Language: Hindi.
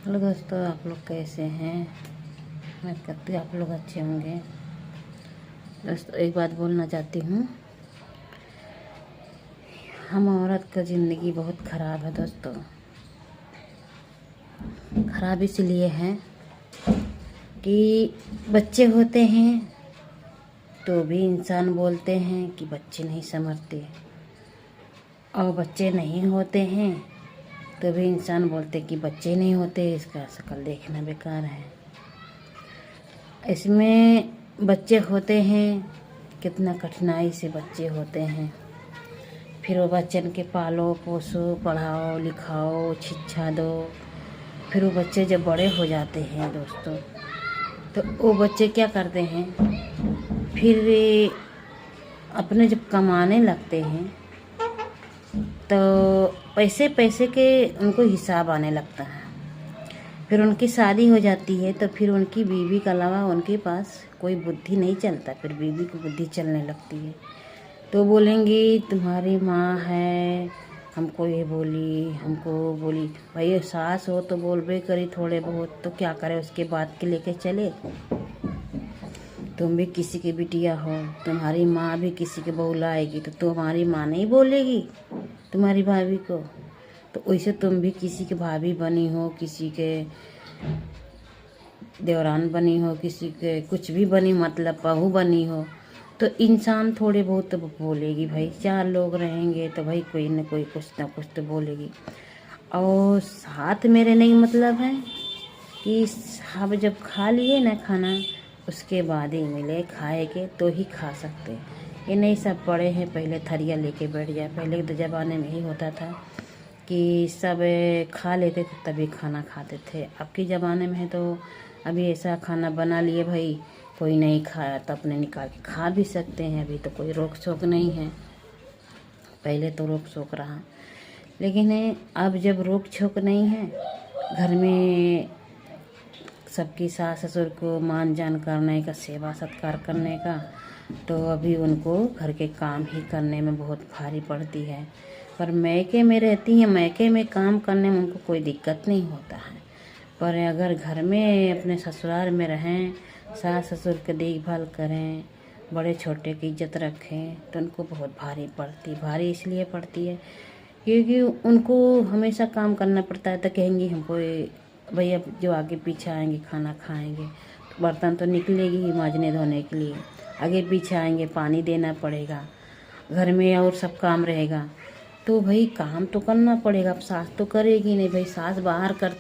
हेलो दोस्तों, आप लोग कैसे हैं। मैं करती हूँ आप लोग अच्छे होंगे। दोस्तों, एक बात बोलना चाहती हूँ। हम औरत का ज़िंदगी बहुत ख़राब है दोस्तों। ख़राब इसलिए है कि बच्चे होते हैं तो भी इंसान बोलते हैं कि बच्चे नहीं संभलते, और बच्चे नहीं होते हैं तो भी इंसान बोलते कि बच्चे नहीं होते, इसका शक्ल देखना बेकार है। इसमें बच्चे होते हैं, कितना कठिनाई से बच्चे होते हैं। फिर वो बच्चन के पालो पोसो, पढ़ाओ लिखाओ, शिक्षा दो। फिर वो बच्चे जब बड़े हो जाते हैं दोस्तों, तो वो बच्चे क्या करते हैं, फिर अपने जब कमाने लगते हैं तो पैसे पैसे के उनको हिसाब आने लगता है। फिर उनकी शादी हो जाती है तो फिर उनकी बीवी के अलावा उनके पास कोई बुद्धि नहीं चलता। फिर बीवी की बुद्धि चलने लगती है तो बोलेंगी तुम्हारी माँ है, हमको ये बोली, हमको बोली। भाई सास हो तो बोलबे करी थोड़े बहुत, तो क्या करे, उसके बाद के लेके चले। तुम भी किसी की बिटिया हो, तुम्हारी माँ भी किसी के बहू लाएगी तो तुम्हारी माँ नहीं बोलेगी तुम्हारी भाभी को। तो वैसे तुम भी किसी के भाभी बनी हो, किसी के देवरान बनी हो, किसी के कुछ भी बनी, मतलब बहू बनी हो, तो इंसान थोड़े बहुत तो बोलेगी। भाई 4 लोग रहेंगे तो भाई कोई न कोई कुछ ना कुछ तो बोलेगी। और साथ मेरे नहीं मतलब है कि अब जब खा लिए ना खाना, उसके बाद ही मिले, खाएंगे तो ही खा सकते। ये नहीं सब पड़े हैं पहले थरिया लेके बैठ जाए। पहले के ज़माने में ही होता था कि सब खा लेते थे तभी खाना खाते थे। अब के ज़माने में है तो अभी ऐसा खाना बना लिए भाई, कोई नहीं खाया तो अपने निकाल के खा भी सकते हैं। अभी तो कोई रोक टोक नहीं है, पहले तो रोक टोक रहा। लेकिन अब जब रोक टोक नहीं है, घर में सबकी सास ससुर को मान जान करने का, सेवा सत्कार करने का, तो अभी उनको घर के काम ही करने में बहुत भारी पड़ती है। पर मैके में रहती हैं, मैके में काम करने में उनको कोई दिक्कत नहीं होता है। पर अगर घर में अपने ससुराल में रहें, सास ससुर की देखभाल करें, बड़े छोटे की इज्जत रखें, तो उनको बहुत भारी इसलिए पड़ती है क्योंकि उनको हमेशा काम करना पड़ता है। तो कहेंगी हमको भैया जो आगे पीछे आएंगे खाना खाएंगे, तो बर्तन तो निकलेगी ही मांजने धोने के लिए, आगे पीछे आएंगे पानी देना पड़ेगा, घर में और सब काम रहेगा, तो भाई काम तो करना पड़ेगा। अब सास तो करेगी नहीं, भाई सास बाहर कर